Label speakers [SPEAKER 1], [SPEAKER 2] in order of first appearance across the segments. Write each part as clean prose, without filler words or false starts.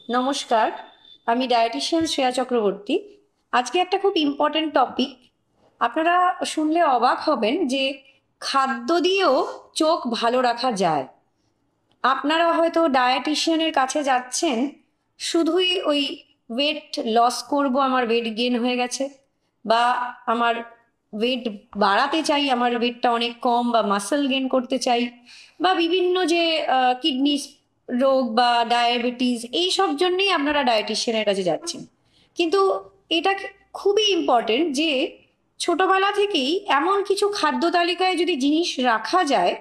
[SPEAKER 1] নমস্কার, আমি ডায়েটিশিয়ান শ্রেয়া চক্রবর্তী। আজকে একটা খুব ইম্পর্টেন্ট টপিক। আপনারা শুনলে অবাক হবেন যে খাদ্য দিয়েও চোখ ভালো রাখা যায়। আপনারা হয়তো ডায়েটিশিয়ানের কাছে যাচ্ছেন শুধুই ওই ওয়েট লস করব, আমার ওয়েট গেন হয়ে গেছে, বা আমার ওয়েট বাড়াতে চাই, আমার ওয়েটটা অনেক কম, বা মাসল গেন করতে চাই, বা বিভিন্ন যে কিডনি রোগ বা ডায়াবেটিস, এই সব জন্যেই আপনারা ডায়েটিশিয়ানের কাছে যাচ্ছেন। কিন্তু এটা খুবই ইম্পর্টেন্ট যে ছোটবেলা থেকেই এমন কিছু খাদ্য তালিকায় যদি জিনিস রাখা যায়,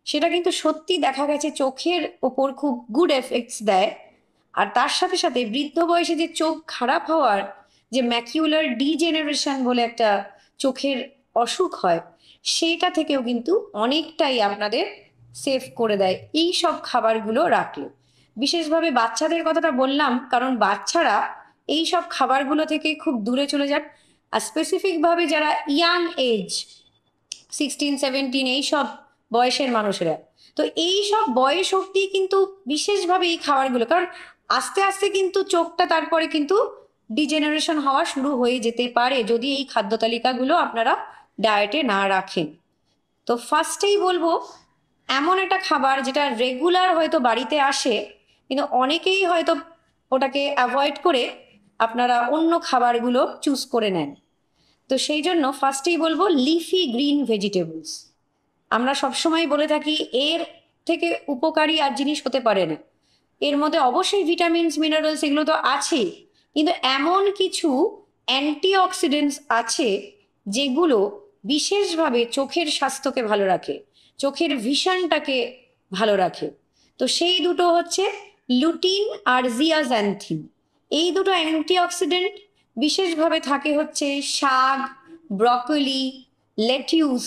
[SPEAKER 1] সেটা কিন্তু সত্যি দেখা গেছে চোখের ওপর খুব গুড এফেক্টস দেয়। আর তার সাথে সাথে বৃদ্ধ বয়সে যে চোখ খারাপ হওয়ার, যে ম্যাকিউলার ডিজেনারেশন বলে একটা চোখের অসুখ হয়, সেইটা থেকেও কিন্তু অনেকটাই আপনাদের সেভ করে দেয় এই সব খাবারগুলো রাখলে। বিশেষভাবে বাচ্চাদের কথাটা বললাম কারণ বাচ্চারা এই সব খাবারগুলো থেকে খুব দূরে চলে যান। আর স্পেসিফিকভাবে যারা ইয়াং এজ, 16-17 এই সব বয়সের মানুষেরা, তো এই সব বয়স অব্দি কিন্তু বিশেষভাবে এই খাবারগুলো, কারণ আস্তে আস্তে কিন্তু চোখটা তারপরে কিন্তু ডিজেনারেশন হওয়া শুরু হয়ে যেতে পারে যদি এই খাদ্য তালিকাগুলো আপনারা ডায়েটে না রাখেন। তো ফার্স্টেই বলবো, এমন একটা খাবার যেটা রেগুলার হয়তো বাড়িতে আসে কিন্তু অনেকেই হয়তো ওটাকে অ্যাভয়েড করে আপনারা অন্য খাবারগুলো চুজ করে নেন। তো সেই জন্য ফার্স্টেই বলবো লিফি গ্রিন ভেজিটেবলস। আমরা সবসময় বলে থাকি এর থেকে উপকারী আর জিনিস হতে পারে না। এর মধ্যে অবশ্যই ভিটামিনস মিনারেলস এগুলো তো আছেই, কিন্তু এমন কিছু অ্যান্টিঅক্সিডেন্টস আছে যেগুলো বিশেষভাবে চোখের স্বাস্থ্যকে ভালো রাখে, চোখের ভিশনটাকে ভালো রাখে। তো সেই দুটো হচ্ছে লুটিন আর জিয়াজান্থিন। এই দুটো অ্যান্টিঅক্সিডেন্ট বিশেষভাবে থাকে হচ্ছে শাক, ব্রকলি, লেটিউস,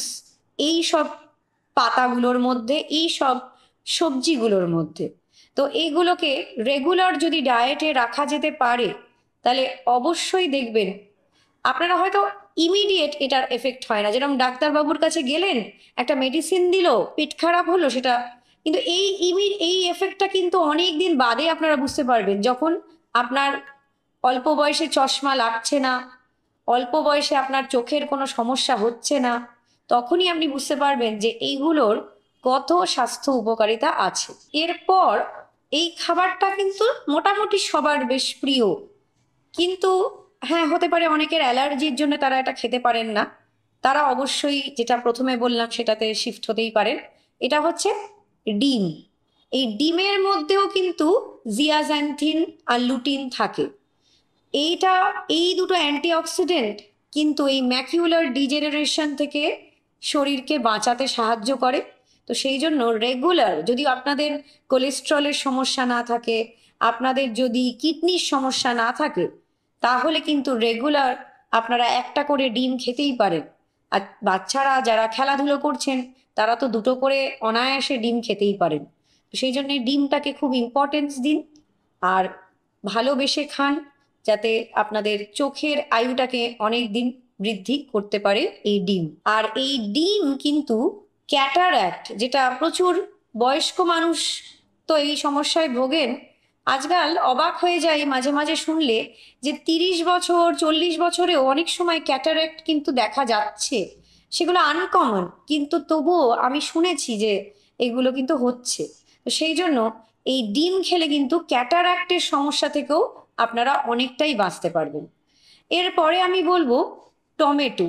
[SPEAKER 1] এই সব পাতাগুলোর মধ্যে, এই সব সবজিগুলোর মধ্যে। তো এইগুলোকে রেগুলার যদি ডায়েটে রাখা যেতে পারে তাহলে অবশ্যই দেখবেন আপনারা হয়তো ইমিডিয়েট এটার এফেক্ট হয় না, যেরকম ডাক্তারবাবুর কাছে গেলেন, একটা মেডিসিন দিল, পেট খারাপ হলো, সেটা কিন্তু এই এফেক্টটা কিন্তু অনেক দিন বাদে আপনারা বুঝতে পারবেন, যখন আপনার অল্প বয়সে চশমা লাগছে না, অল্প বয়সে আপনার চোখের কোনো সমস্যা হচ্ছে না, তখনই আপনি বুঝতে পারবেন যে এইগুলোর কত স্বাস্থ্য উপকারিতা আছে। এরপর এই খাবারটা কিন্তু মোটামুটি সবার বেশ প্রিয়, কিন্তু হ্যাঁ, হতে পারে অনেকের অ্যালার্জির জন্য তারা এটা খেতে পারেন না। তারা অবশ্যই যেটা প্রথমে বললাম সেটাতে শিফট হতেই পারেন। এটা হচ্ছে ডিম। এই ডিমের মধ্যেও কিন্তু জিয়াজান্থিন আর লুটিন থাকে। এইটা, এই দুটো অ্যান্টিঅক্সিডেন্ট কিন্তু এই ম্যাকিউলার ডিজেনারেশন থেকে শরীরকে বাঁচাতে সাহায্য করে। তো সেই জন্য রেগুলার, যদি আপনাদের কোলেস্ট্রলের সমস্যা না থাকে, আপনাদের যদি কিডনির সমস্যা না থাকে, তাহলে কিন্তু রেগুলার আপনারা একটা করে ডিম খেতেই পারেন। আর বাচ্চারা যারা খেলাধুলো করছেন তারা তো দুটো করে অনায়াসে ডিম খেতেই পারেন। তো সেই জন্য ডিমটাকে খুব ইম্পর্টেন্স দিন আর ভালোবেসে খান, যাতে আপনাদের চোখের আয়ুটাকে অনেক দিন বৃদ্ধি করতে পারে এই ডিম। আর এই ডিম কিন্তু ক্যাটারাক্ট, যেটা প্রচুর বয়স্ক মানুষ তো এই সমস্যায় ভোগেন। আজকাল অবাক হয়ে যায় মাঝে মাঝে শুনলে যে 30 বছর 40 বছরেও অনেক সময় ক্যাটারাক্ট কিন্তু দেখা যাচ্ছে। সেগুলো আনকমন, কিন্তু তবুও আমি শুনেছি যে এগুলো কিন্তু হচ্ছে। তো সেই জন্য এই ডিম খেলে কিন্তু ক্যাটারাক্টের সমস্যা থেকেও আপনারা অনেকটাই বাঁচতে পারবেন। এরপরে আমি বলবো টমেটো।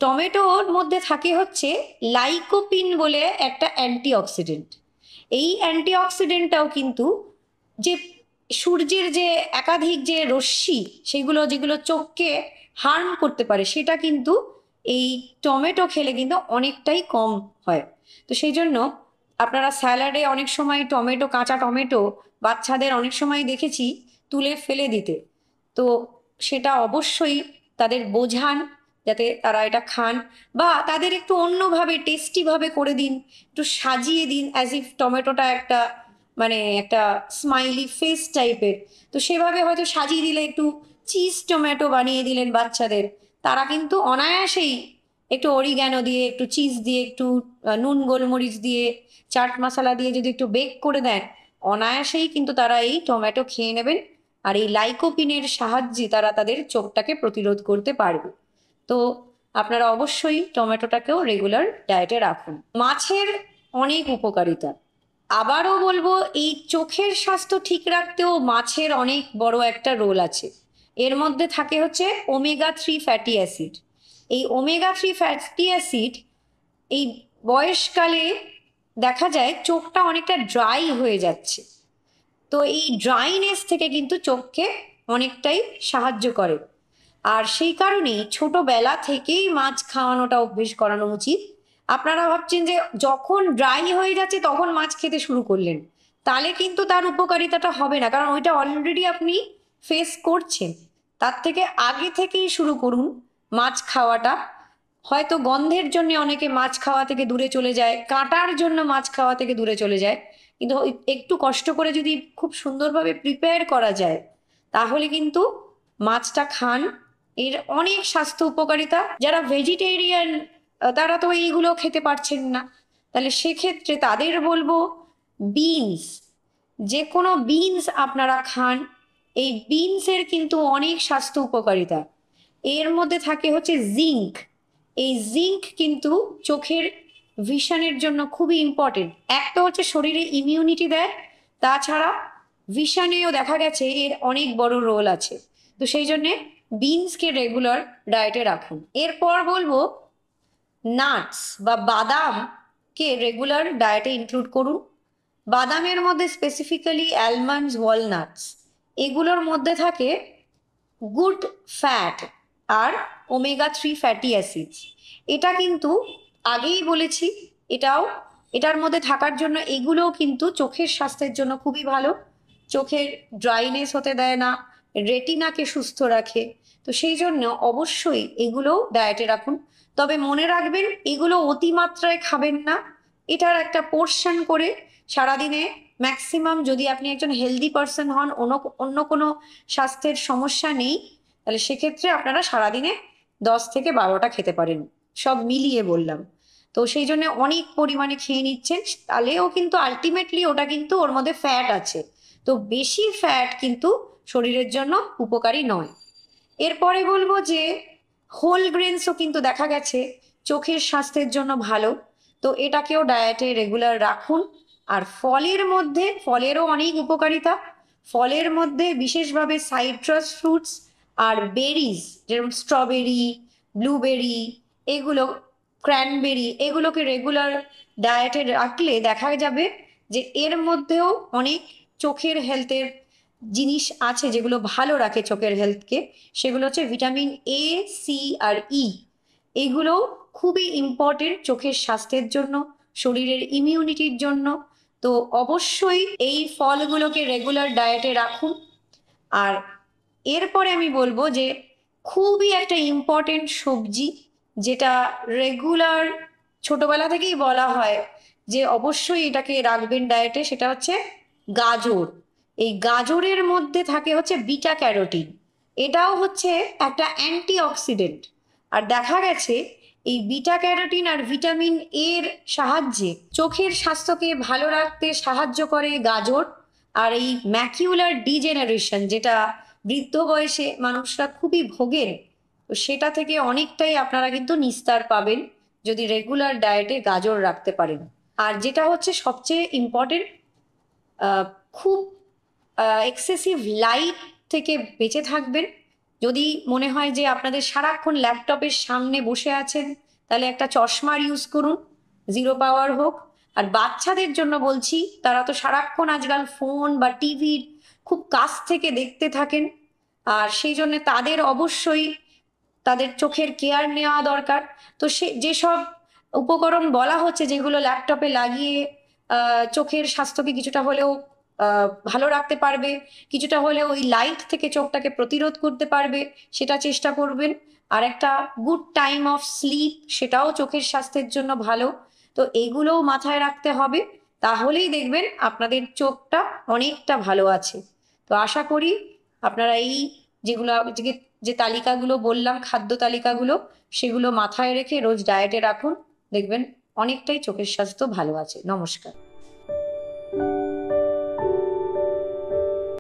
[SPEAKER 1] টমেটোর মধ্যে থাকে হচ্ছে লাইকোপিন বলে একটা অ্যান্টিঅক্সিডেন্ট। এই অ্যান্টিঅক্সিডেন্টটাও কিন্তু যে সূর্যের যে একাধিক যে রশ্মি, সেগুলো যেগুলো চোখকে হার্ম করতে পারে, সেটা কিন্তু এই টমেটো খেলে কিন্তু অনেকটাই কম হয়। তো সেই জন্য আপনারা স্যালাডে অনেক সময় টমেটো, কাঁচা টমেটো বাচ্চাদের অনেক সময় দেখেছি তুলে ফেলে দিতে। তো সেটা অবশ্যই তাদের বোঝান যাতে তারা এটা খান, বা তাদের একটু অন্যভাবে টেস্টিভাবে করে দিন, একটু সাজিয়ে দিন অ্যাজ ইফ টমেটোটা একটা মানে একটা স্মাইলি ফেস টাইপের। তো সেভাবে হয়তো সাজিয়ে দিলে, একটু চিজ টমেটো বানিয়ে দিলেন বাচ্চাদের, তারা কিন্তু অনায়াসেই একটু অরিগ্যানো দিয়ে, একটু চিজ দিয়ে, একটু নুন গোলমরিচ দিয়ে, চাট মশলা দিয়ে যদি একটু বেক করে দেন, অনায়াসেই কিন্তু তারা এই টমেটো খেয়ে নেবেন, আর এই লাইকোপিনের সাহায্যে তারা তাদের চোখটাকে প্রতিরোধ করতে পারবে। তো আপনারা অবশ্যই টমেটোটাকেও রেগুলার ডায়েটে রাখুন। মাছের অনেক উপকারিতা। আবারও বলবো, এই চোখের স্বাস্থ্য ঠিক রাখতেও মাছের অনেক বড় একটা রোল আছে। এর মধ্যে থাকে হচ্ছে ওমেগা 3 ফ্যাটি অ্যাসিড। এই ওমেগা 3 ফ্যাটি অ্যাসিড এই বয়সকালে দেখা যায় চোখটা অনেকটা ড্রাই হয়ে যাচ্ছে, তো এই ড্রাইনেস থেকে কিন্তু চোখকে অনেকটাই সাহায্য করে। আর সেই কারণেই ছোটবেলা থেকেই মাছ খাওয়ানোটা অভ্যেস করানো উচিত। আপনারা ভাবছেন যে যখন ড্রাই হয়ে যাচ্ছে তখন মাছ খেতে শুরু করলেন, তাহলে কিন্তু তার উপকারিতাটা হবে না, কারণ ওইটা অলরেডি আপনি ফেস করছেন। তার থেকে আগে থেকেই শুরু করুন মাছ খাওয়াটা। হয়তো গন্ধের জন্য অনেকে মাছ খাওয়া থেকে দূরে চলে যায়, কাঁটার জন্য মাছ খাওয়া থেকে দূরে চলে যায়, কিন্তু একটু কষ্ট করে যদি খুব সুন্দরভাবে প্রিপেয়ার করা যায় তাহলে কিন্তু মাছটা খান। এর অনেক স্বাস্থ্য উপকারিতা। যারা ভেজিটেরিয়ান তারা তো এইগুলো খেতে পারছেন না, তাহলে সেক্ষেত্রে তাদের বলবো বিনস, যে কোনো বিনস আপনারা খান। এই বিনসের কিন্তু অনেক স্বাস্থ্য উপকারিতা। এর মধ্যে থাকে হচ্ছে জিঙ্ক। এই জিঙ্ক কিন্তু চোখের ভিশনের জন্য খুবই ইম্পর্টেন্ট। এক তো হচ্ছে শরীরে ইমিউনিটি দেয়, তাছাড়া ভিশনেও দেখা গেছে এর অনেক বড় রোল আছে। তো সেই জন্যে বিনসকে রেগুলার ডায়েটে রাখুন। এরপর বলবো নাটস বা বাদামকে রেগুলার ডায়েটে ইনক্লুড করুন। বাদামের মধ্যে স্পেসিফিক্যালি অ্যালমন্ডস, ওয়ালনাটস, এগুলোর মধ্যে থাকে গুড ফ্যাট আর ওমেগা 3 ফ্যাটি অ্যাসিডস। এটা কিন্তু আগেই বলেছি, এটার মধ্যে থাকার জন্য এগুলোও কিন্তু চোখের স্বাস্থ্যের জন্য খুবই ভালো। চোখের ড্রাইনেস হতে দেয় না, রেটিনাকে সুস্থ রাখে। তো সেই জন্য অবশ্যই এগুলোও ডায়েটে রাখুন। তবে মনে রাখবেন এগুলো অতিমাত্রায় খাবেন না। এটার একটা পোর্শন করে সারাদিনে ম্যাক্সিমাম, যদি আপনি একজন হেলদি পার্সন হন, অন্য কোনো স্বাস্থ্যের সমস্যা নেই, তাহলে সেক্ষেত্রে আপনারা সারাদিনে 10 থেকে 12টা খেতে পারেন, সব মিলিয়ে বললাম। তো সেই জন্য অনেক পরিমাণে খেয়ে নিচ্ছেন, তাহলেও কিন্তু আলটিমেটলি ওটা কিন্তু ওর মধ্যে ফ্যাট আছে। তো বেশি ফ্যাট কিন্তু শরীরের জন্য উপকারী নয়। এরপরে বলবো যে হোল গ্রেনসও কিন্তু দেখা গেছে চোখের স্বাস্থ্যের জন্য ভালো। তো এটাকেও ডায়েটে রেগুলার রাখুন। আর ফলেরও অনেক উপকারিতা। ফলের মধ্যে বিশেষভাবে সাইট্রাস ফ্রুটস আর বেরিজ, যেরকম স্ট্রবেরি, ব্লুবেরি, এগুলো, ক্র্যানবেরি, এগুলোকে রেগুলার ডায়েটে রাখলে দেখা যাবে যে এর মধ্যেও অনেক চোখের হেলথের জিনিস আছে যেগুলো ভালো রাখে চোখের হেলথকে। সেগুলো হচ্ছে ভিটামিন এ, সি আর ই। এগুলো খুবই ইম্পর্টেন্ট চোখের স্বাস্থ্যের জন্য, শরীরের ইমিউনিটির জন্য। তো অবশ্যই এই ফলগুলোকে রেগুলার ডায়েটে রাখুন। আর এরপরে আমি বলবো যে খুবই একটা ইম্পর্টেন্ট সবজি, যেটা রেগুলার ছোটবেলা থেকেই বলা হয় যে অবশ্যই এটাকে রাখবেন ডায়েটে, সেটা হচ্ছে গাজর। এই গাজরের মধ্যে থাকে হচ্ছে বিটা ক্যারোটিন। এটাও হচ্ছে একটা অ্যান্টিঅক্সিডেন্ট। আর দেখা গেছে এই বিটা ক্যারোটিন আর ভিটামিন এর সাহায্যে চোখের স্বাস্থ্যকে ভালো রাখতে সাহায্য করে গাজর। আর এই ম্যাকিউলার ডিজেনারেশন, যেটা বৃদ্ধ বয়সে মানুষরা খুবই ভোগেন, তো সেটা থেকে অনেকটাই আপনারা কিন্তু নিস্তার পাবেন যদি রেগুলার ডায়েটে গাজর রাখতে পারেন। আর যেটা হচ্ছে সবচেয়ে ইম্পর্টেন্ট, খুব এক্সেসিভ লাইট থেকে বেঁচে থাকবেন। যদি মনে হয় যে আপনাদের সারাক্ষণ ল্যাপটপের সামনে বসে আছেন, তাহলে একটা চশমার ইউজ করুন, 0 পাওয়ার হোক। আর বাচ্চাদের জন্য বলছি, তারা তো সারাক্ষণ আজকাল ফোন বা টিভির খুব কাছ থেকে দেখতে থাকেন, আর সেই জন্য তাদের অবশ্যই তাদের চোখের কেয়ার নেওয়া দরকার। তো যেসব উপকরণ বলা হচ্ছে যেগুলো ল্যাপটপে লাগিয়ে চোখের স্বাস্থ্যকে কিছুটা হলেও ভালো রাখতে পারবে, কিছুটা হলেও ওই লাইট থেকে চোখটাকে প্রতিরোধ করতে পারবে, সেটা চেষ্টা করবেন। আর একটা গুড টাইম অফ স্লিপ, সেটাও চোখের স্বাস্থ্যের জন্য ভালো। তো এগুলোও মাথায় রাখতে হবে, তাহলেই দেখবেন আপনাদের চোখটা অনেকটা ভালো আছে। তো আশা করি আপনারা এই যেগুলো যে তালিকাগুলো বললাম, খাদ্য তালিকাগুলো, সেগুলো মাথায় রেখে রোজ ডায়েটে রাখুন, দেখবেন অনেকটাই চোখের স্বাস্থ্য ভালো আছে। নমস্কার।